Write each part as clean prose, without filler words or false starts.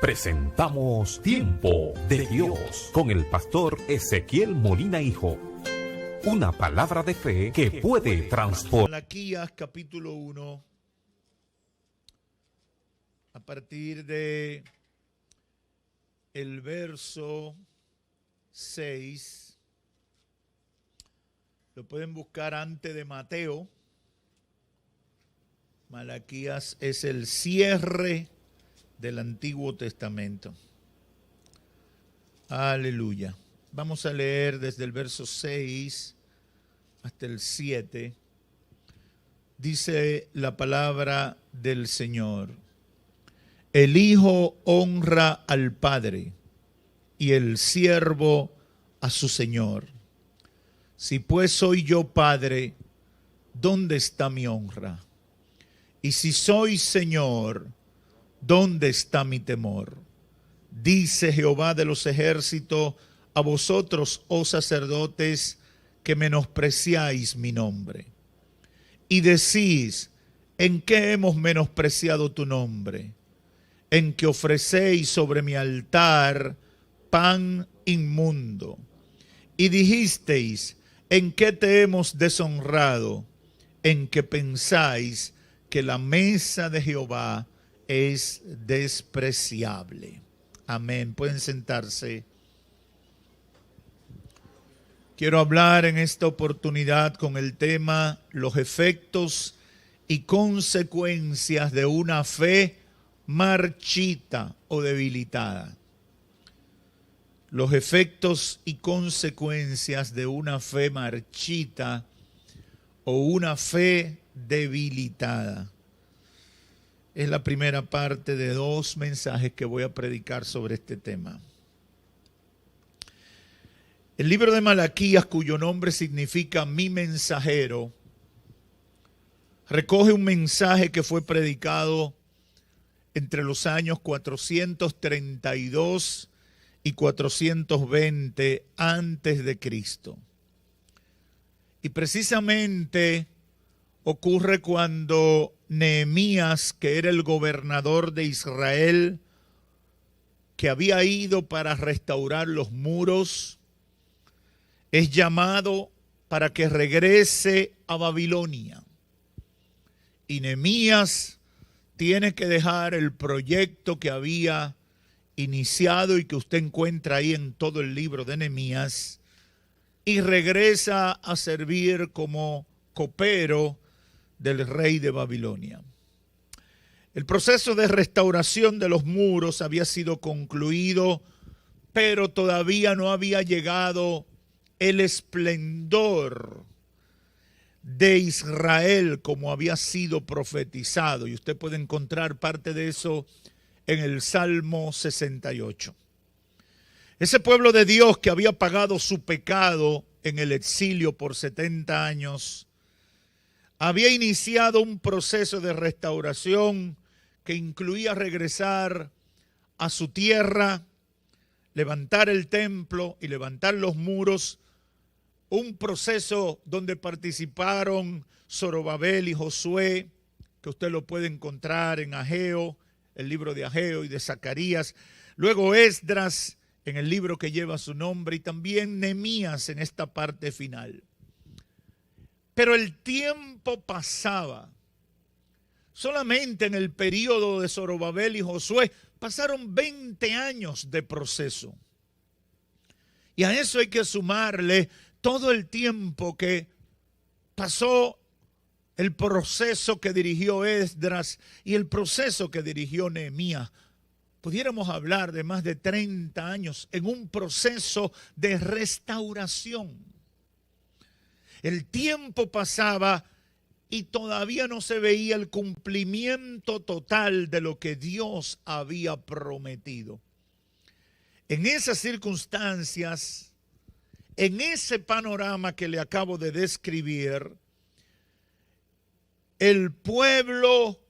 presentamos Tiempo de Dios con el pastor Ezequiel Molina Hijo. Una palabra de fe que puede transformar. Malaquías capítulo 1, a partir de el verso 6, lo pueden buscar antes de Mateo. Malaquías es el cierre del Antiguo Testamento. Aleluya. Vamos a leer desde el verso 6 hasta el 7. Dice la palabra del Señor: el Hijo honra al Padre y el siervo a su Señor. Si pues soy yo Padre, ¿dónde está mi honra? Y si soy Señor, ¿dónde está mi temor? Dice Jehová de los ejércitos a vosotros, oh sacerdotes, que menospreciáis mi nombre. Y decís: ¿en qué hemos menospreciado tu nombre? En que ofrecéis sobre mi altar pan inmundo. Y dijisteis: ¿en qué te hemos deshonrado? En que pensáis que la mesa de Jehová es despreciable. Amén. Pueden sentarse. Quiero hablar en esta oportunidad con el tema los efectos y consecuencias de una fe marchita o debilitada. Los efectos y consecuencias de una fe marchita o una fe debilitada. Es la primera parte de 2 mensajes que voy a predicar sobre este tema. El libro de Malaquías, cuyo nombre significa mi mensajero, recoge un mensaje que fue predicado entre los años 432 y 420 antes de Cristo. Y precisamente ocurre cuando Nehemías, que era el gobernador de Israel, que había ido para restaurar los muros, es llamado para que regrese a Babilonia. Y Nehemías tiene que dejar el proyecto que había iniciado y que usted encuentra ahí en todo el libro de Nehemías, y regresa a servir como copero del rey de Babilonia. El proceso de restauración de los muros había sido concluido, pero todavía no había llegado el esplendor de Israel como había sido profetizado. Y usted puede encontrar parte de eso en el Salmo 68. Ese pueblo de Dios que había pagado su pecado en el exilio por 70 años, había iniciado un proceso de restauración que incluía regresar a su tierra, levantar el templo y levantar los muros, un proceso donde participaron Zorobabel y Josué, que usted lo puede encontrar en Ageo, el libro de Ageo y de Zacarías, luego Esdras en el libro que lleva su nombre y también Nehemías en esta parte final. Pero el tiempo pasaba. Solamente en el periodo de Zorobabel y Josué pasaron 20 años de proceso. Y a eso hay que sumarle todo el tiempo que pasó el proceso que dirigió Esdras y el proceso que dirigió Nehemías. Pudiéramos hablar de más de 30 años en un proceso de restauración. El tiempo pasaba y todavía no se veía el cumplimiento total de lo que Dios había prometido. En esas circunstancias, en ese panorama que le acabo de describir, el pueblo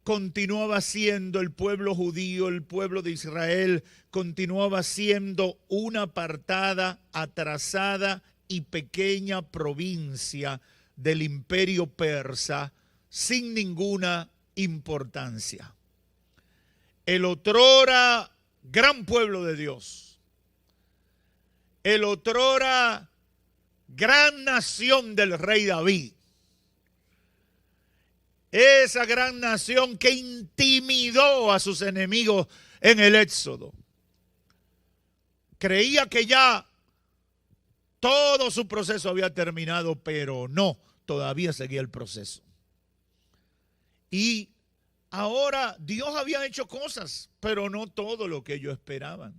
continuaba siendo, el pueblo judío, el pueblo de Israel, continuaba siendo una apartada, atrasada y pequeña provincia del imperio persa sin ninguna importancia. el otrora gran pueblo de Dios, el otrora gran nación del rey David, esa gran nación que intimidó a sus enemigos en el Éxodo. Creía que ya todo su proceso había terminado, pero no, todavía seguía el proceso. Y ahora Dios había hecho cosas, pero no todo lo que ellos esperaban.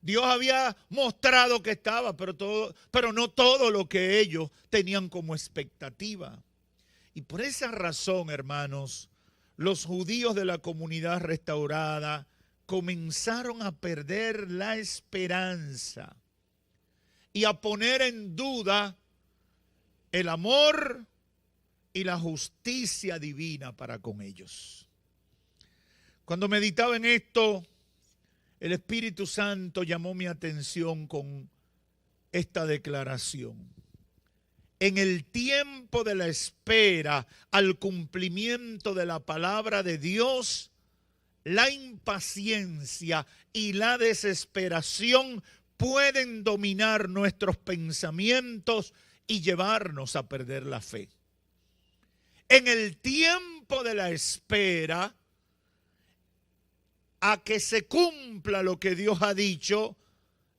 Dios había mostrado que estaba, pero no todo lo que ellos tenían como expectativa. Y por esa razón, hermanos, los judíos de la comunidad restaurada comenzaron a perder la esperanza y a poner en duda el amor y la justicia divina para con ellos. Cuando meditaba en esto, el Espíritu Santo llamó mi atención con esta declaración. En el tiempo de la espera al cumplimiento de la palabra de Dios, la impaciencia y la desesperación pueden dominar nuestros pensamientos y llevarnos a perder la fe. En el tiempo de la espera a que se cumpla lo que Dios ha dicho,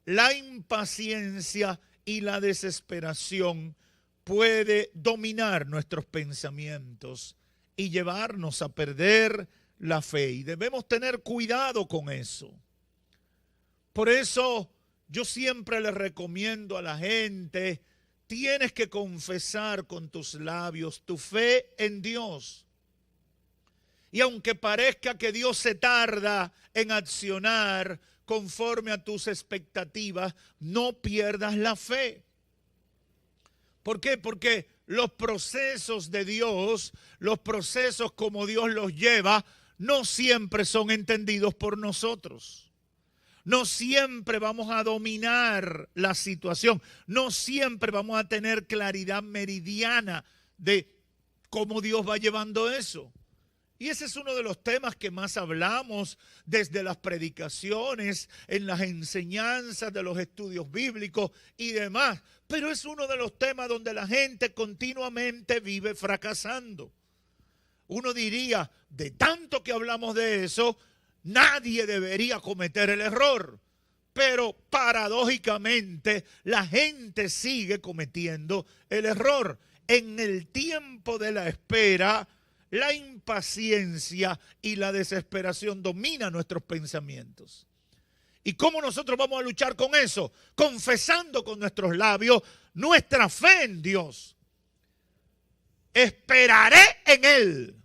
la impaciencia y la desesperación puede dominar nuestros pensamientos y llevarnos a perder la fe. Y debemos tener cuidado con eso. Por eso yo siempre le recomiendo a la gente, tienes que confesar con tus labios tu fe en Dios. Y aunque parezca que Dios se tarda en accionar conforme a tus expectativas, no pierdas la fe. ¿Por qué? Porque los procesos de Dios, los procesos como Dios los lleva, no siempre son entendidos por nosotros. No siempre vamos a dominar la situación. No siempre vamos a tener claridad meridiana de cómo Dios va llevando eso. Y ese es uno de los temas que más hablamos desde las predicaciones, en las enseñanzas de los estudios bíblicos y demás. Pero es uno de los temas donde la gente continuamente vive fracasando. Uno diría, de tanto que hablamos de eso, nadie debería cometer el error. Pero paradójicamente la gente sigue cometiendo el error. En el tiempo de la espera, la impaciencia y la desesperación dominan nuestros pensamientos. ¿Y cómo nosotros vamos a luchar con eso? Confesando con nuestros labios nuestra fe en Dios. Esperaré en Él.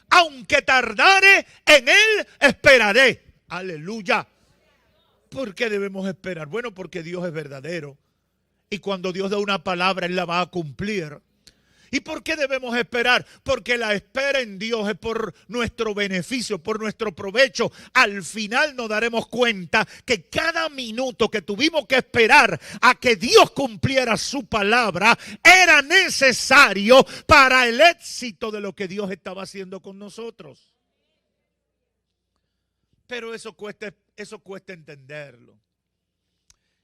Aunque tardare, en Él esperaré. Aleluya. ¿Por qué debemos esperar? Bueno, porque Dios es verdadero. Y cuando Dios da una palabra, Él la va a cumplir. ¿Y por qué debemos esperar? Porque la espera en Dios es por nuestro beneficio, por nuestro provecho. Al final nos daremos cuenta que cada minuto que tuvimos que esperar a que Dios cumpliera su palabra era necesario para el éxito de lo que Dios estaba haciendo con nosotros. Pero eso cuesta entenderlo.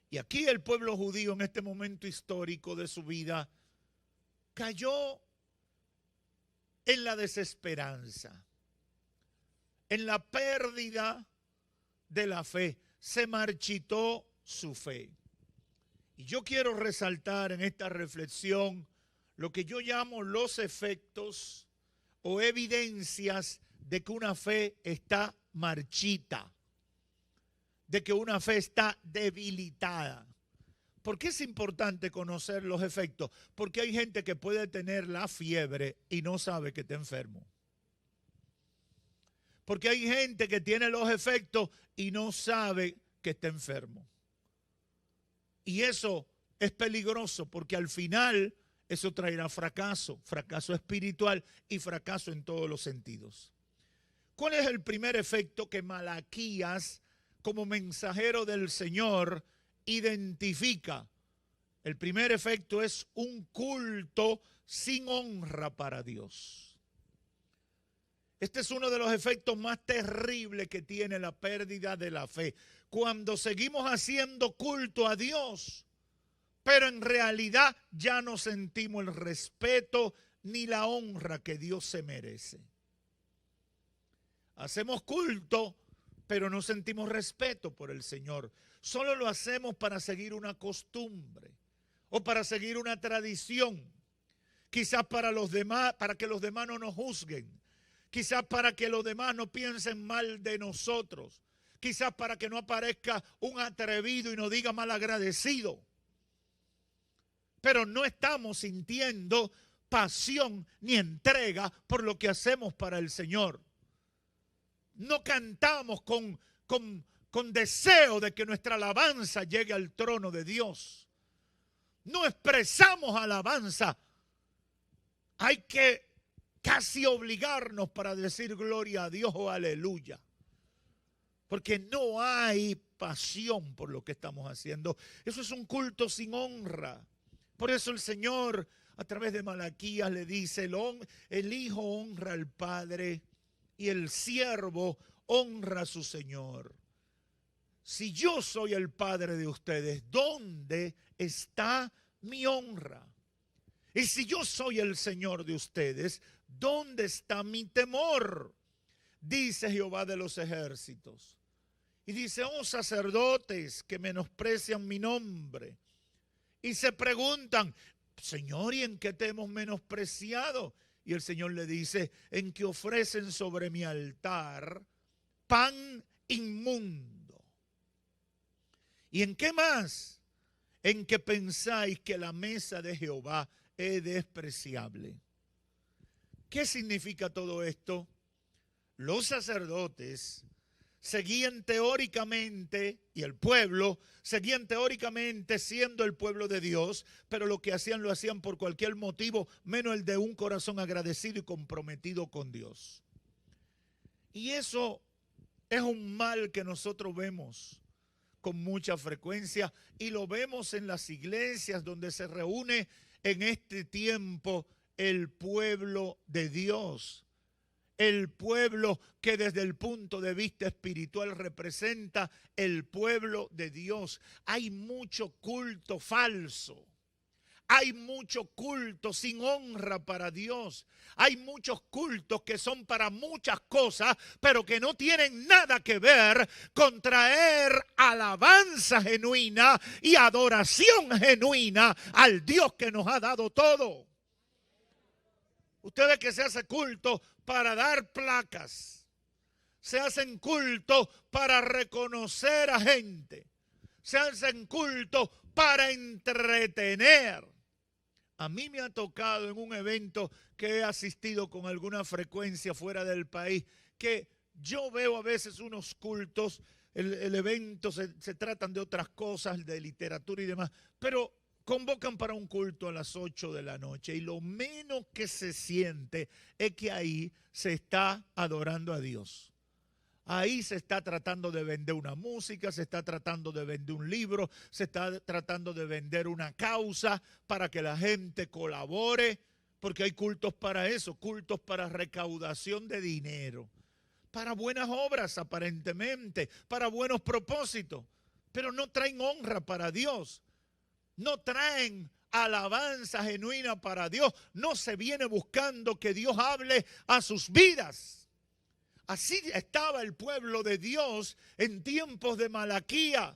Y aquí el pueblo judío en este momento histórico de su vida cayó en la desesperanza, en la pérdida de la fe. Se marchitó su fe. Y yo quiero resaltar en esta reflexión lo que yo llamo los efectos o evidencias de que una fe está marchita, de que una fe está debilitada. ¿Por qué es importante conocer los efectos? Porque hay gente que puede tener la fiebre y no sabe que está enfermo. Porque hay gente que tiene los efectos y no sabe que está enfermo. Y eso es peligroso porque al final eso traerá fracaso, fracaso espiritual y fracaso en todos los sentidos. ¿Cuál es el primer efecto que Malaquías, como mensajero del Señor, identifica? El primer efecto es un culto sin honra para Dios. Este es uno de los efectos más terribles que tiene la pérdida de la fe. Cuando seguimos haciendo culto a Dios, pero en realidad ya no sentimos el respeto ni la honra que Dios se merece. Hacemos culto, pero no sentimos respeto por el Señor. Solo lo hacemos para seguir una costumbre o para seguir una tradición. Quizás para los demás, para que los demás no nos juzguen. Quizás para que los demás no piensen mal de nosotros. Quizás para que no aparezca un atrevido y nos diga mal agradecido. Pero no estamos sintiendo pasión ni entrega por lo que hacemos para el Señor. No cantamos con deseo de que nuestra alabanza llegue al trono de Dios. No expresamos alabanza. Hay que casi obligarnos para decir gloria a Dios o aleluya. Porque no hay pasión por lo que estamos haciendo. Eso es un culto sin honra. Por eso el Señor a través de Malaquías le dice, el hijo honra al padre y el siervo honra a su señor. Si yo soy el padre de ustedes, ¿dónde está mi honra? Y si yo soy el Señor de ustedes, ¿dónde está mi temor? Dice Jehová de los ejércitos. Y dice, oh sacerdotes que menosprecian mi nombre. Y se preguntan, Señor, ¿y en qué te hemos menospreciado? Y el Señor le dice, en que ofrecen sobre mi altar pan inmundo. ¿Y en qué más? En que pensáis que la mesa de Jehová es despreciable. ¿Qué significa todo esto? Los sacerdotes seguían teóricamente, y el pueblo seguían teóricamente siendo el pueblo de Dios, pero lo que hacían lo hacían por cualquier motivo, menos el de un corazón agradecido y comprometido con Dios. Y eso es un mal que nosotros vemos con mucha frecuencia y lo vemos en las iglesias donde se reúne en este tiempo el pueblo de Dios. El pueblo que desde el punto de vista espiritual representa el pueblo de Dios. Hay mucho culto falso. Hay mucho culto sin honra para Dios. Hay muchos cultos que son para muchas cosas, pero que no tienen nada que ver con traer alabanza genuina y adoración genuina al Dios que nos ha dado todo. Ustedes que se hace culto para dar placas, se hacen culto para reconocer a gente, se hacen culto para entretener. A mí me ha tocado en un evento que he asistido con alguna frecuencia fuera del país, que yo veo a veces unos cultos, el evento se tratan de otras cosas, de literatura y demás, pero convocan para un culto a las 8 de la noche y lo menos que se siente es que ahí se está adorando a Dios. Ahí se está tratando de vender una música, se está tratando de vender un libro, se está tratando de vender una causa para que la gente colabore, porque hay cultos para eso, cultos para recaudación de dinero, para buenas obras aparentemente, para buenos propósitos, pero no traen honra para Dios, no traen alabanza genuina para Dios, no se viene buscando que Dios hable a sus vidas. Así estaba el pueblo de Dios en tiempos de Malaquías.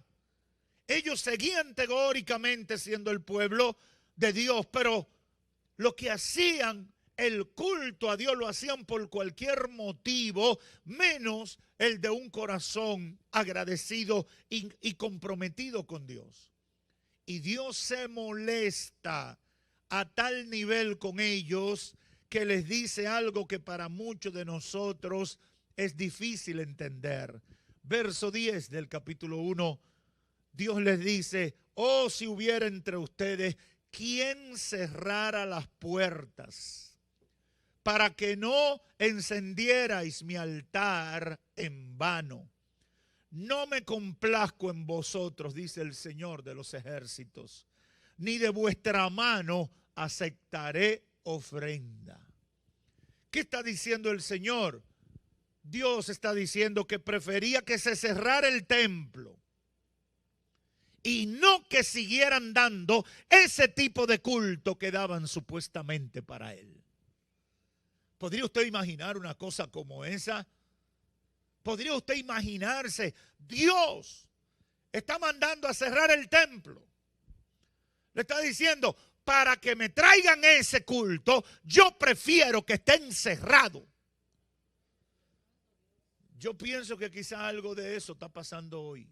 Ellos seguían teóricamente siendo el pueblo de Dios, pero lo que hacían, el culto a Dios, lo hacían por cualquier motivo, menos el de un corazón agradecido y comprometido con Dios. Y Dios se molesta a tal nivel con ellos que les dice algo que para muchos de nosotros es difícil entender. Verso 10 del capítulo 1, Dios les dice, oh, si hubiera entre ustedes quien cerrara las puertas para que no encendierais mi altar en vano. No me complazco en vosotros, dice el Señor de los ejércitos, ni de vuestra mano aceptaré ofrenda. ¿Qué está diciendo el Señor? Dios está diciendo que prefería que se cerrara el templo y no que siguieran dando ese tipo de culto que daban supuestamente para él. ¿Podría usted imaginar una cosa como esa? ¿Podría usted imaginarse? Dios está mandando a cerrar el templo. Le está diciendo, para que me traigan ese culto, yo prefiero que esté encerrado. Yo pienso que quizá algo de eso está pasando hoy.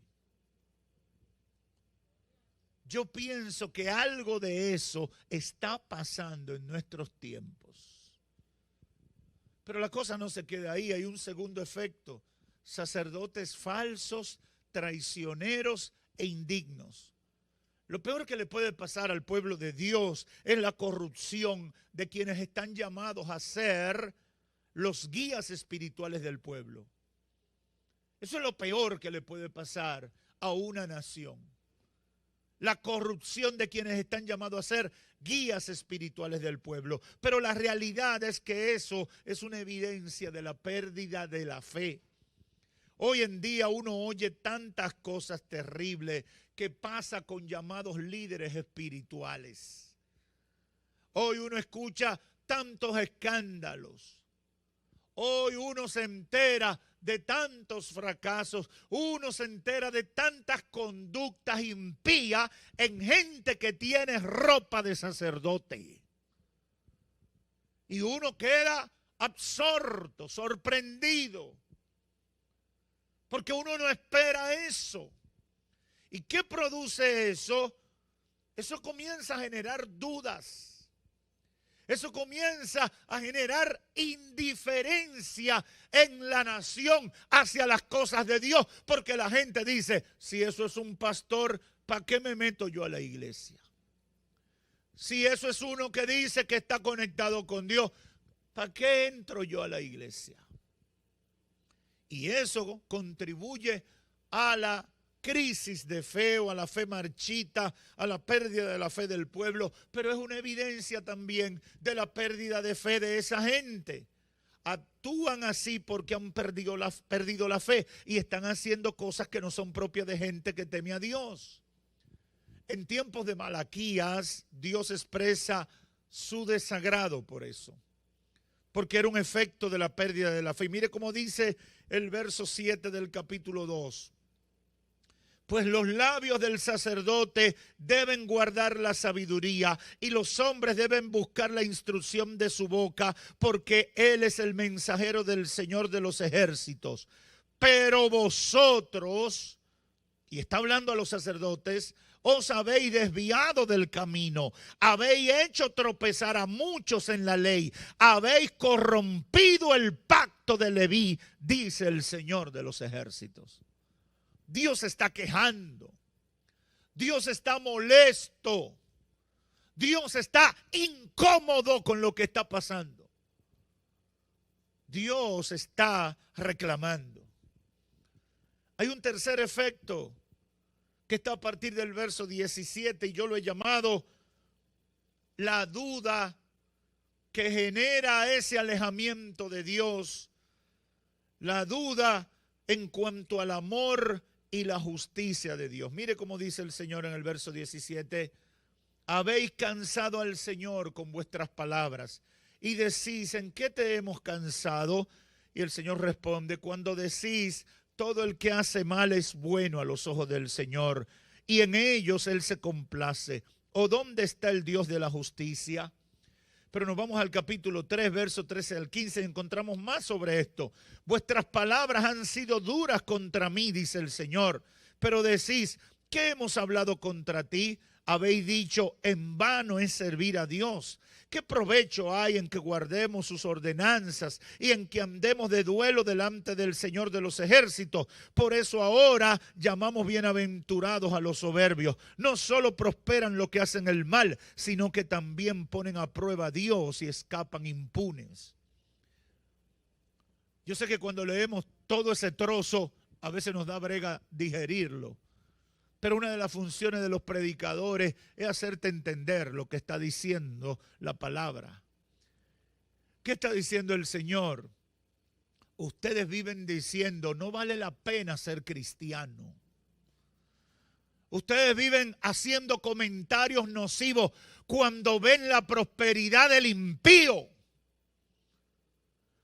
Yo pienso que algo de eso está pasando en nuestros tiempos. Pero la cosa no se queda ahí, hay un segundo efecto. Sacerdotes falsos, traicioneros e indignos. Lo peor que le puede pasar al pueblo de Dios es la corrupción de quienes están llamados a ser los guías espirituales del pueblo. Eso es lo peor que le puede pasar a una nación. La corrupción de quienes están llamados a ser guías espirituales del pueblo. Pero la realidad es que eso es una evidencia de la pérdida de la fe. Hoy en día uno oye tantas cosas terribles que pasa con llamados líderes espirituales. Hoy uno escucha tantos escándalos. Hoy uno se entera de tantos fracasos, uno se entera de tantas conductas impías en gente que tiene ropa de sacerdote. Y uno queda absorto, sorprendido, porque uno no espera eso. ¿Y qué produce eso? Eso comienza a generar dudas. Eso comienza a generar indiferencia en la nación hacia las cosas de Dios. Porque la gente dice, si eso es un pastor, ¿para qué me meto yo a la iglesia? Si eso es uno que dice que está conectado con Dios, ¿para qué entro yo a la iglesia? Y eso contribuye a la crisis de fe o a la fe marchita, a la pérdida de la fe del pueblo, pero es una evidencia también de la pérdida de fe de esa gente. Actúan así porque han perdido la fe y están haciendo cosas que no son propias de gente que teme a Dios. En tiempos de Malaquías, Dios expresa su desagrado por eso, porque era un efecto de la pérdida de la fe. Y mire cómo dice el verso 7 del capítulo 2. Pues los labios del sacerdote deben guardar la sabiduría y los hombres deben buscar la instrucción de su boca, porque él es el mensajero del Señor de los ejércitos. Pero vosotros, y está hablando a los sacerdotes, os habéis desviado del camino, habéis hecho tropezar a muchos en la ley, habéis corrompido el pacto de Leví, dice el Señor de los ejércitos. Dios está quejando, Dios está molesto, Dios está incómodo con lo que está pasando. Dios está reclamando. Hay un tercer efecto que está a partir del verso 17 y yo lo he llamado la duda que genera ese alejamiento de Dios, la duda en cuanto al amor y la justicia de Dios. Mire cómo dice el Señor en el verso 17, habéis cansado al Señor con vuestras palabras y decís, ¿en qué te hemos cansado? Y el Señor responde, cuando decís, todo el que hace mal es bueno a los ojos del Señor y en ellos Él se complace. ¿O dónde está el Dios de la justicia? Pero nos vamos al capítulo 3, verso 13 al 15, y encontramos más sobre esto. Vuestras palabras han sido duras contra mí, dice el Señor. Pero decís, ¿qué hemos hablado contra ti? Habéis dicho, en vano es servir a Dios. ¿Qué provecho hay en que guardemos sus ordenanzas y en que andemos de duelo delante del Señor de los ejércitos? Por eso ahora llamamos bienaventurados a los soberbios. No solo prosperan los que hacen el mal, sino que también ponen a prueba a Dios y escapan impunes. Yo sé que cuando leemos todo ese trozo, a veces nos da brega digerirlo. Pero una de las funciones de los predicadores es hacerte entender lo que está diciendo la palabra. ¿Qué está diciendo el Señor? ustedes viven diciendo, no vale la pena ser cristiano. Ustedes viven haciendo comentarios nocivos cuando ven la prosperidad del impío.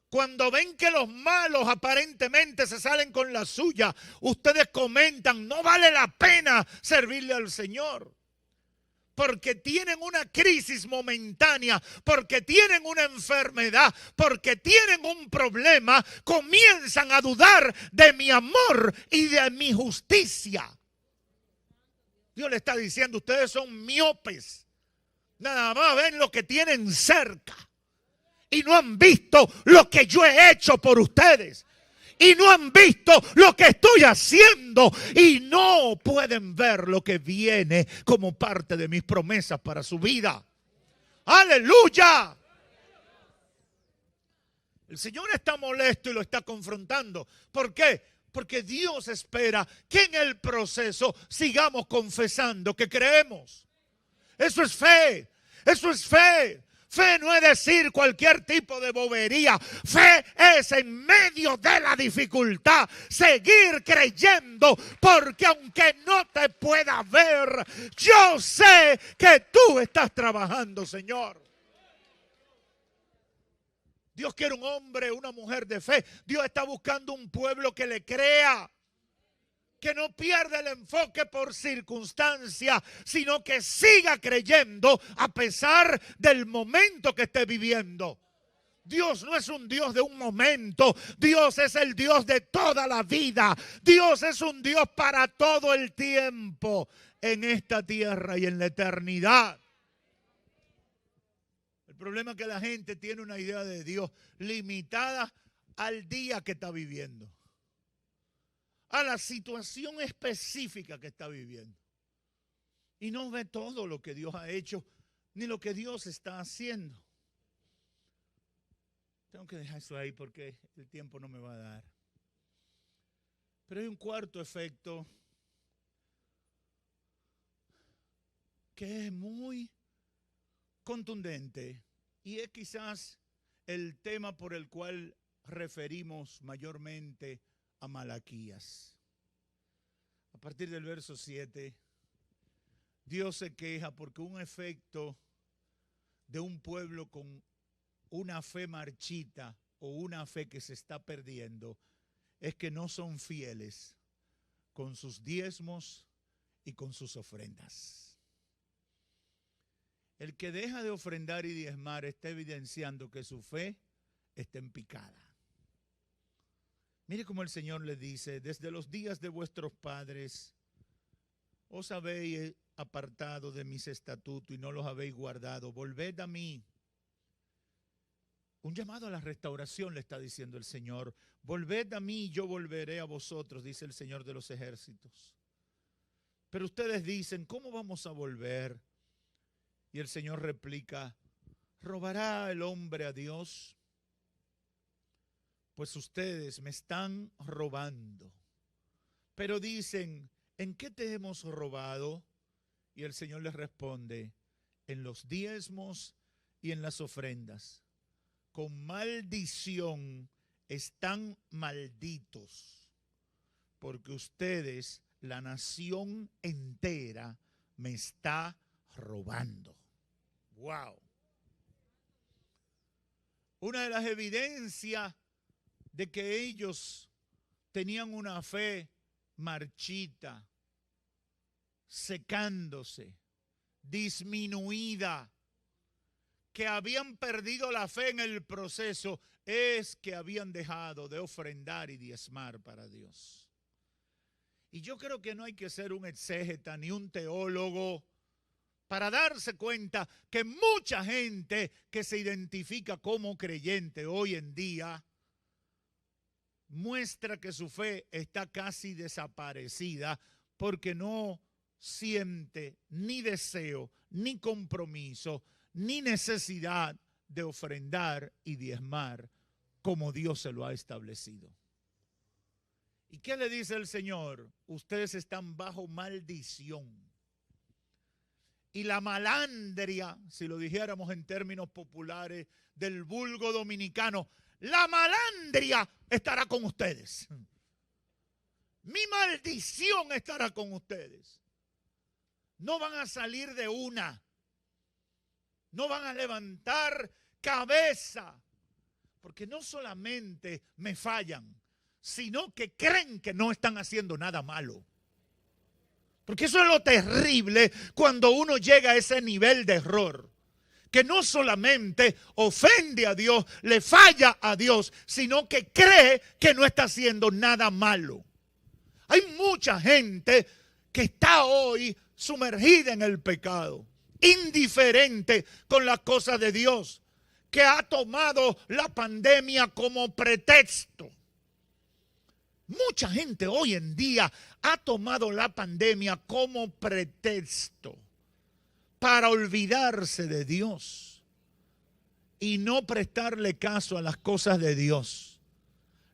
Cuando ven que los malos aparentemente se salen con la suya, ustedes comentan, no vale la pena servirle al Señor. Porque tienen una crisis momentánea, porque tienen una enfermedad, porque tienen un problema, comienzan a dudar de mi amor y de mi justicia. Dios le está diciendo, ustedes son miopes, nada más ven lo que tienen cerca. Y no han visto lo que yo he hecho por ustedes. Y no han visto lo que estoy haciendo. Y no pueden ver lo que viene como parte de mis promesas para su vida. ¡Aleluya! El Señor está molesto y lo está confrontando. ¿Por qué? Porque Dios espera que en el proceso sigamos confesando que creemos. Eso es fe. Eso es fe. Fe no es decir cualquier tipo de bobería. Fe es en medio de la dificultad seguir creyendo, porque aunque no te pueda ver, yo sé que tú estás trabajando, Señor. Dios quiere un hombre, una mujer de fe. Dios está buscando un pueblo que le crea, que no pierda el enfoque por circunstancia, sino que siga creyendo a pesar del momento que esté viviendo. Dios no es un Dios de un momento. Dios es el Dios de toda la vida. Dios es un Dios para todo el tiempo en esta tierra y en la eternidad. El problema es que la gente tiene una idea de Dios limitada al día que está viviendo, a la situación específica que está viviendo. Y no ve todo lo que Dios ha hecho, ni lo que Dios está haciendo. Tengo que dejar eso ahí porque el tiempo no me va a dar. Pero hay un cuarto efecto que es muy contundente y es quizás el tema por el cual referimos mayormente a Malaquías. A partir del verso 7, Dios se queja porque un efecto de un pueblo con una fe marchita o una fe que se está perdiendo es que no son fieles con sus diezmos y con sus ofrendas. El que deja de ofrendar y diezmar está evidenciando que su fe está en picada. Mire cómo el Señor le dice, desde los días de vuestros padres os habéis apartado de mis estatutos y no los habéis guardado. Volved a mí. Un llamado a la restauración le está diciendo el Señor. Volved a mí y yo volveré a vosotros, dice el Señor de los ejércitos. Pero ustedes dicen, ¿cómo vamos a volver? Y el Señor replica, ¿robará el hombre a Dios? Pues ustedes me están robando. Pero dicen, ¿en qué te hemos robado? Y el Señor les responde, en los diezmos y en las ofrendas. Con maldición están malditos, porque ustedes, la nación entera, me está robando. ¡Wow! Una de las evidencias de que ellos tenían una fe marchita, secándose, disminuida, que habían perdido la fe en el proceso, es que habían dejado de ofrendar y diezmar para Dios. Y yo creo que no hay que ser un exégeta ni un teólogo para darse cuenta que mucha gente que se identifica como creyente hoy en día muestra que su fe está casi desaparecida porque no siente ni deseo, ni compromiso, ni necesidad de ofrendar y diezmar como Dios se lo ha establecido. ¿Y qué le dice el Señor? Ustedes están bajo maldición. y la malandria, si lo dijéramos en términos populares del vulgo dominicano, la malandria estará con ustedes. Mi maldición estará con ustedes. No van a salir de una. No van a levantar cabeza. Porque no solamente me fallan, sino que creen que no están haciendo nada malo. Porque eso es lo terrible cuando uno llega a ese nivel de error. Que no solamente ofende a Dios, le falla a Dios, sino que cree que no está haciendo nada malo. Hay mucha gente que está hoy sumergida en el pecado, indiferente con las cosas de Dios, que ha tomado la pandemia como pretexto. Mucha gente hoy en día ha tomado la pandemia como pretexto para olvidarse de Dios y no prestarle caso a las cosas de Dios.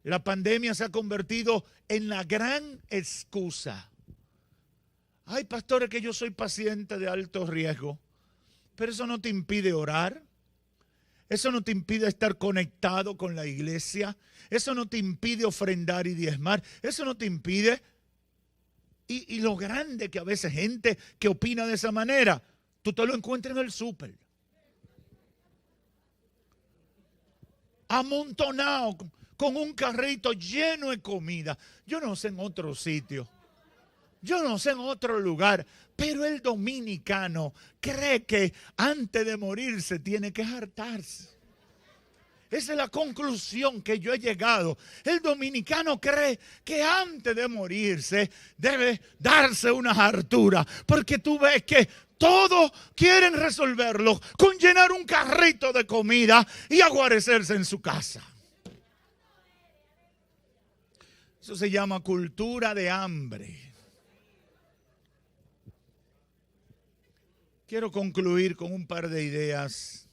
La pandemia se ha convertido en la gran excusa. Ay, pastores, que yo soy paciente de alto riesgo, pero eso no te impide orar. Eso no te impide estar conectado con la iglesia. Eso no te impide ofrendar y diezmar. Eso no te impide. Y lo grande que a veces gente que opina de esa manera, tú te lo encuentras en el súper. Amontonado con un carrito lleno de comida. Yo no sé en otro sitio. Yo no sé en otro lugar. Pero el dominicano cree que antes de morirse tiene que hartarse. Esa es la conclusión que yo he llegado. El dominicano cree que antes de morirse debe darse una hartura. Porque tú ves que todos quieren resolverlo con llenar un carrito de comida y aguarecerse en su casa. Eso se llama cultura de hambre. Quiero concluir con un par de ideas.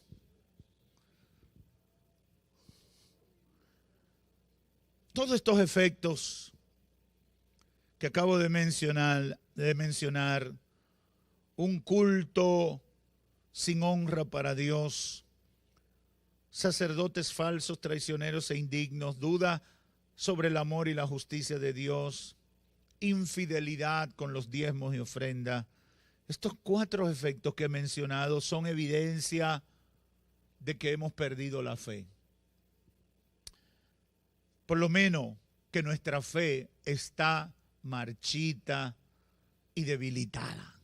Todos estos efectos que acabo de mencionar, un culto sin honra para Dios, sacerdotes falsos, traicioneros e indignos, duda sobre el amor y la justicia de Dios, infidelidad con los diezmos y ofrenda. Estos 4 efectos que he mencionado son evidencia de que hemos perdido la fe. Por lo menos que nuestra fe está marchita y debilitada.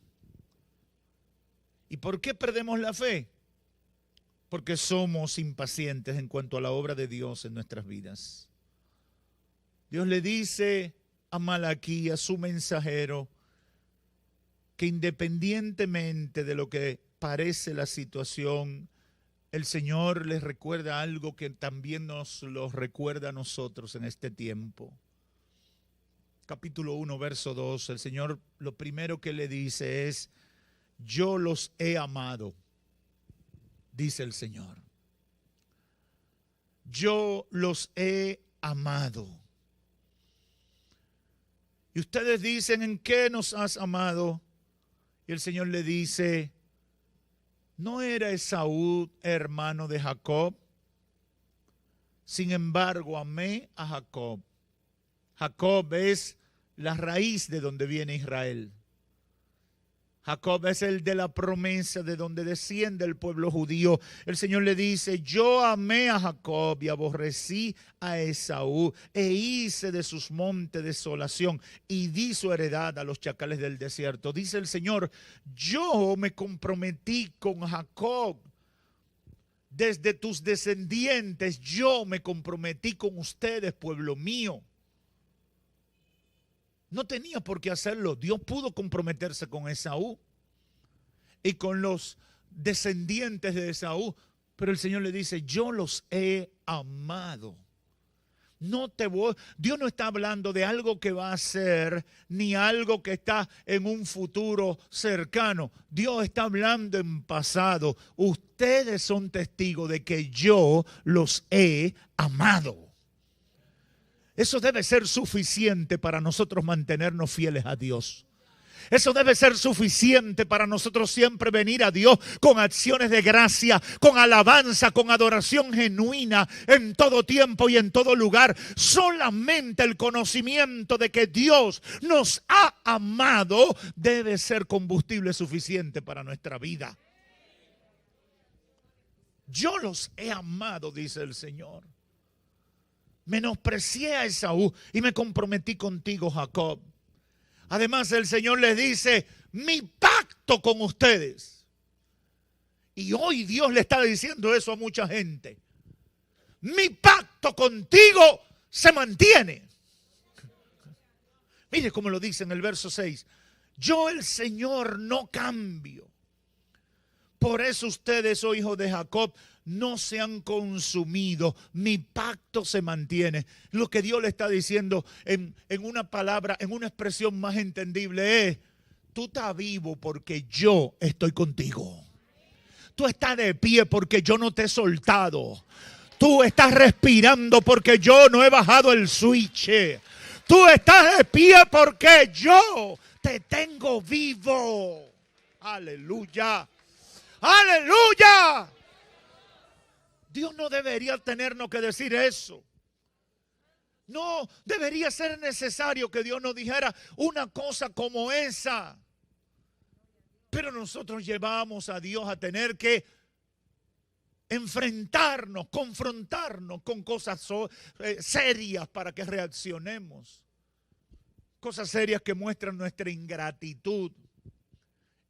¿Y por qué perdemos la fe? Porque somos impacientes en cuanto a la obra de Dios en nuestras vidas. Dios le dice a Malaquías, su mensajero, que independientemente de lo que parece la situación, el Señor les recuerda algo que también nos lo recuerda a nosotros en este tiempo. Capítulo 1, verso 2, el Señor lo primero que le dice es: yo los he amado, dice el Señor. Yo los he amado. Y ustedes dicen: ¿en qué nos has amado? Y el Señor le dice: ¿no era Esaú hermano de Jacob? Sin embargo, amé a Jacob. Jacob es la raíz de donde viene Israel. Jacob es el de la promesa de donde desciende el pueblo judío. El Señor le dice: yo amé a Jacob y aborrecí a Esaú, e hice de sus montes desolación y di su heredad a los chacales del desierto. Dice el Señor: yo me comprometí con Jacob. Desde tus descendientes yo me comprometí con ustedes, pueblo mío. No tenía por qué hacerlo. Dios pudo comprometerse con Esaú y con los descendientes de Esaú. Pero el Señor le dice: yo los he amado. Dios no está hablando de algo que va a ser, ni algo que está en un futuro cercano. Dios está hablando en pasado. Ustedes son testigos de que yo los he amado. Eso debe ser suficiente para nosotros mantenernos fieles a Dios. Eso debe ser suficiente para nosotros siempre venir a Dios con acciones de gracia, con alabanza, con adoración genuina en todo tiempo y en todo lugar. Solamente el conocimiento de que Dios nos ha amado debe ser combustible suficiente para nuestra vida. Yo los he amado, dice el Señor. Menosprecié a Esaú y me comprometí contigo, Jacob. Además, el Señor les dice, mi pacto con ustedes. Y hoy Dios le está diciendo eso a mucha gente. Mi pacto contigo se mantiene. Mire cómo lo dice en el verso 6. Yo, el Señor, no cambio. Por eso ustedes, oh hijos de Jacob, no se han consumido. Mi pacto se mantiene. Lo que Dios le está diciendo en una palabra, en una expresión más entendible es, tú estás vivo porque yo estoy contigo. Tú estás de pie porque yo no te he soltado. Tú estás respirando porque yo no he bajado el switch. Tú estás de pie porque yo te tengo vivo. Aleluya. ¡Aleluya! Dios no debería tenernos que decir eso. No debería ser necesario que Dios nos dijera una cosa como esa. Pero nosotros llevamos a Dios a tener que enfrentarnos, confrontarnos con cosas serias para que reaccionemos. Cosas serias que muestran nuestra ingratitud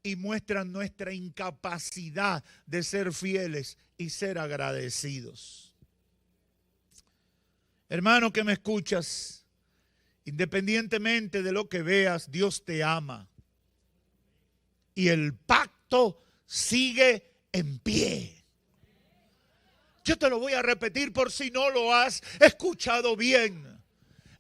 y muestran nuestra incapacidad de ser fieles y ser agradecidos. Hermano que me escuchas, independientemente de lo que veas, Dios te ama. Y el pacto sigue en pie. Yo te lo voy a repetir por si no lo has escuchado bien.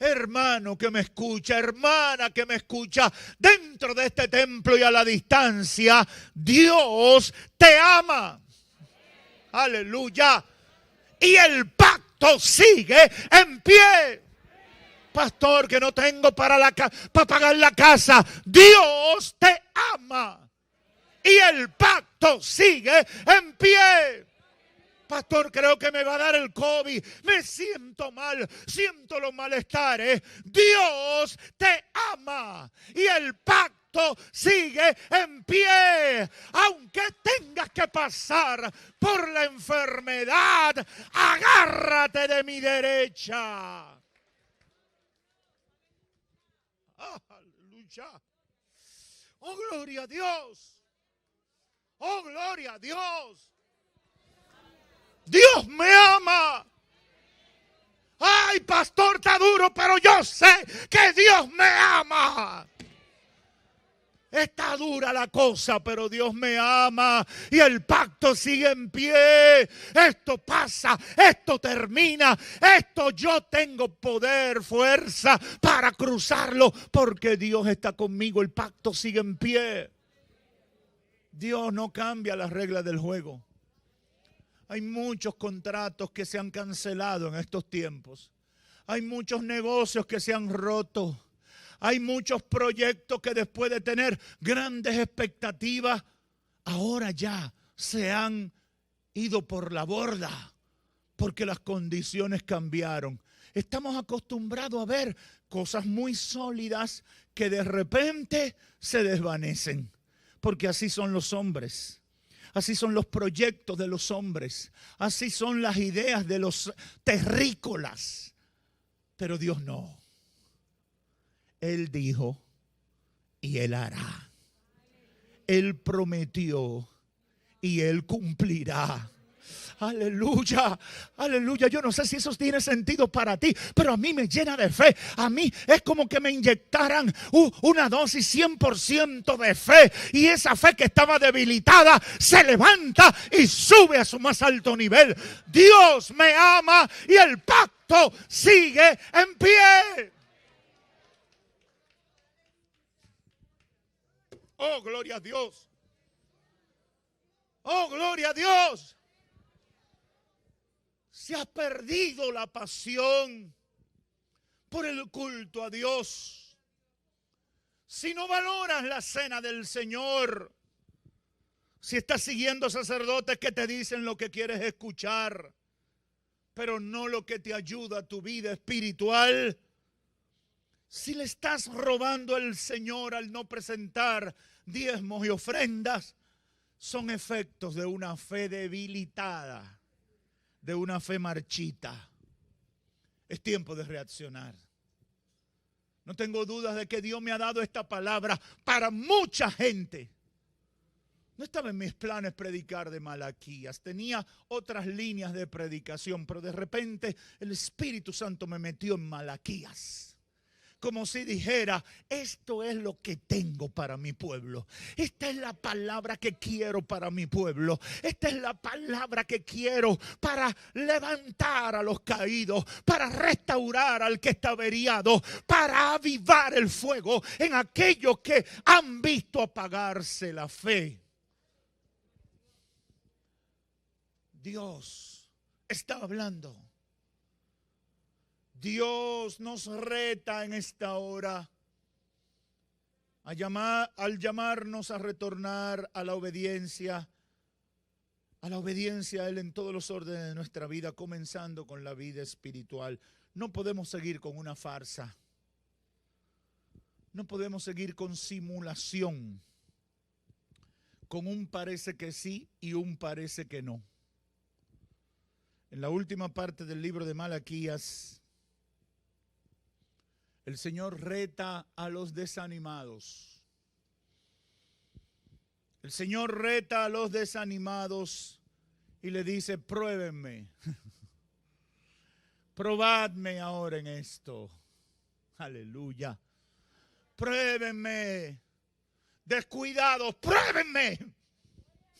Hermano que me escucha, hermana que me escucha, dentro de este templo y a la distancia, Dios te ama. Aleluya. Y el pacto sigue en pie. Pastor, que no tengo para pagar la casa. Dios te ama. Y el pacto sigue en pie. Pastor, creo que me va a dar el COVID. Me siento mal, siento los malestares. Dios te ama y el pacto sigue en pie. Aunque tengas que pasar por la enfermedad, agárrate de mi derecha. Aleluya. Oh, gloria a Dios. Oh, gloria a Dios. Dios me ama. Ay, pastor, está duro, pero yo sé que Dios me ama. Está dura la cosa, pero Dios me ama y el pacto sigue en pie. Esto pasa, esto termina, esto yo tengo poder, fuerza para cruzarlo porque Dios está conmigo. El pacto sigue en pie. Dios no cambia las reglas del juego. Hay muchos contratos que se han cancelado en estos tiempos. Hay muchos negocios que se han roto. Hay muchos proyectos que después de tener grandes expectativas, ahora ya se han ido por la borda porque las condiciones cambiaron. Estamos acostumbrados a ver cosas muy sólidas que de repente se desvanecen, porque así son los hombres. Así son los proyectos de los hombres. Así son las ideas de los terrícolas. Pero Dios no. Él dijo y Él hará. Él prometió y Él cumplirá. Aleluya, aleluya. Yo no sé si eso tiene sentido para ti, pero a mí me llena de fe. A mí es como que me inyectaran una dosis 100% de fe. Y esa fe que estaba debilitada se levanta y sube a su más alto nivel. Dios me ama y el pacto sigue en pie. Oh, gloria a Dios. Oh, gloria a Dios. Se ha perdido la pasión por el culto a Dios. si no valoras la cena del Señor, si estás siguiendo sacerdotes que te dicen lo que quieres escuchar, pero no lo que te ayuda a tu vida espiritual, si le estás robando al Señor al no presentar diezmos y ofrendas, son efectos de una fe debilitada, de una fe marchita. Es tiempo de reaccionar. No tengo dudas de que Dios me ha dado esta palabra para mucha gente. No estaba en mis planes predicar de Malaquías, tenía otras líneas de predicación, pero de repente el Espíritu Santo me metió en Malaquías. Como si dijera, esto es lo que tengo para mi pueblo. Esta es la palabra que quiero para mi pueblo. Esta es la palabra que quiero para levantar a los caídos, para restaurar al que está averiado, para avivar el fuego en aquellos que han visto apagarse la fe. Dios está hablando. Dios nos reta en esta hora al llamarnos a retornar a la obediencia a Él en todos los órdenes de nuestra vida, comenzando con la vida espiritual. No podemos seguir con una farsa. No podemos seguir con simulación, con un parece que sí y un parece que no. En la última parte del libro de Malaquías, el Señor reta a los desanimados. El Señor reta a los desanimados y le dice, pruébenme. Probadme ahora en esto. Aleluya. Pruébenme. Descuidados, pruébenme.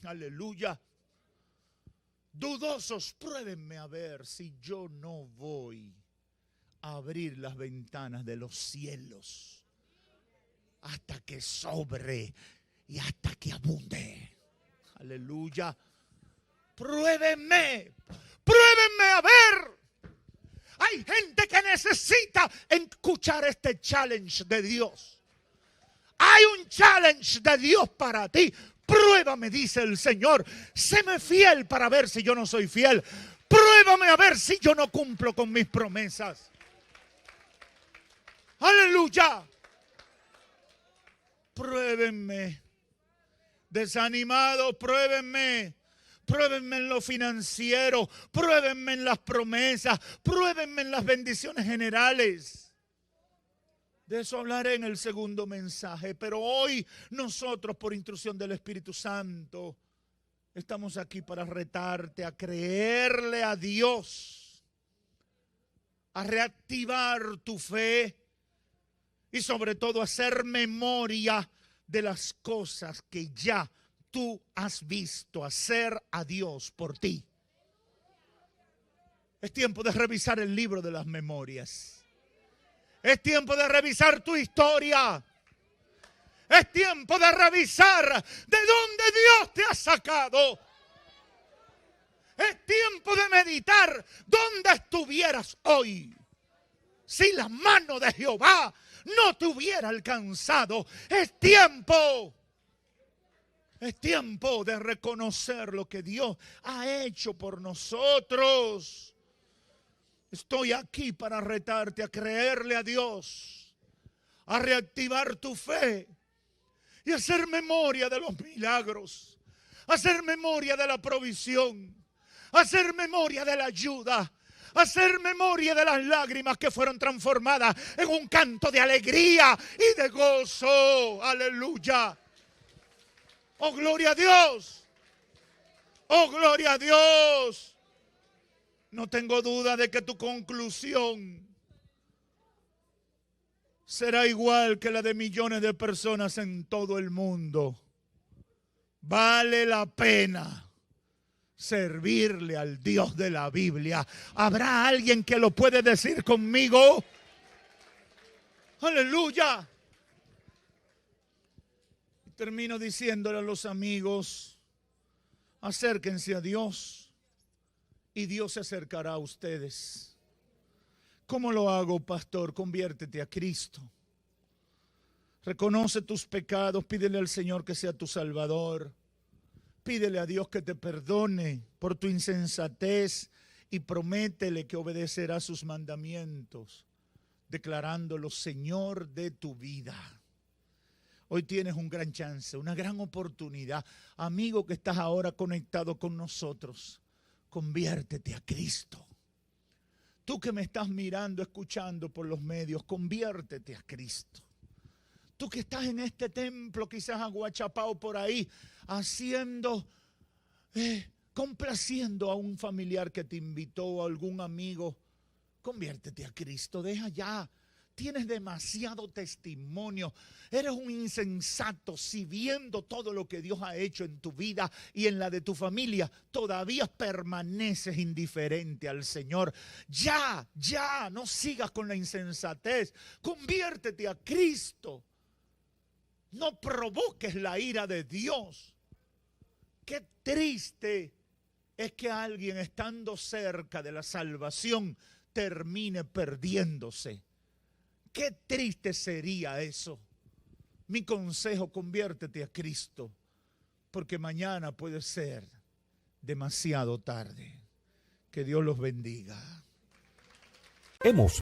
Aleluya. Dudosos, pruébenme a ver si yo no voy a abrir las ventanas de los cielos hasta que sobre y hasta que abunde. Aleluya. Pruébenme, pruébenme a ver. Hay gente que necesita escuchar este challenge de Dios. Hay un challenge de Dios para ti. Pruébame, dice el Señor. Séme fiel para ver si yo no soy fiel. Pruébame a ver si yo no cumplo con mis promesas. Aleluya. Pruébenme. Desanimado, pruébenme. Pruébenme en lo financiero. Pruébenme en las promesas. Pruébenme en las bendiciones generales. De eso hablaré en el segundo mensaje. Pero hoy nosotros, por instrucción del Espíritu Santo, estamos aquí para retarte a creerle a Dios, a reactivar tu fe y sobre todo a hacer memoria de las cosas que ya tú has visto hacer a Dios por ti. Es tiempo de revisar el libro de las memorias. Es tiempo de revisar tu historia. Es tiempo de revisar de dónde Dios te ha sacado. Es tiempo de meditar dónde estuvieras hoy si la mano de Jehová no te hubiera alcanzado. Es tiempo de reconocer lo que Dios ha hecho por nosotros. Estoy aquí para retarte a creerle a Dios, a reactivar tu fe y hacer memoria de los milagros, hacer memoria de la provisión, hacer memoria de la ayuda, hacer memoria de las lágrimas que fueron transformadas en un canto de alegría y de gozo. Aleluya. Oh, gloria a Dios. Oh, gloria a Dios. No tengo duda de que tu conclusión será igual que la de millones de personas en todo el mundo. Vale la pena servirle al Dios de la Biblia. ¿Habrá alguien que lo puede decir conmigo? Aleluya. Termino diciéndole a los amigos, acérquense a Dios y Dios se acercará a ustedes. ¿Cómo lo hago, pastor? Conviértete a Cristo. Reconoce tus pecados, pídele al Señor que sea tu Salvador. Pídele a Dios que te perdone por tu insensatez y prométele que obedecerá sus mandamientos, declarándolo Señor de tu vida. Hoy tienes un gran chance, una gran oportunidad. Amigo que estás ahora conectado con nosotros, conviértete a Cristo. Tú que me estás mirando, escuchando por los medios, conviértete a Cristo. Tú que estás en este templo, quizás aguachapao por ahí, complaciendo a un familiar que te invitó o a algún amigo, conviértete a Cristo, deja ya. Tienes demasiado testimonio. Eres un insensato si viendo todo lo que Dios ha hecho en tu vida y en la de tu familia, todavía permaneces indiferente al Señor. Ya, no sigas con la insensatez. Conviértete a Cristo. No provoques la ira de Dios. Qué triste es que alguien estando cerca de la salvación termine perdiéndose. Qué triste sería eso. Mi consejo, conviértete a Cristo, porque mañana puede ser demasiado tarde. Que Dios los bendiga. Hemos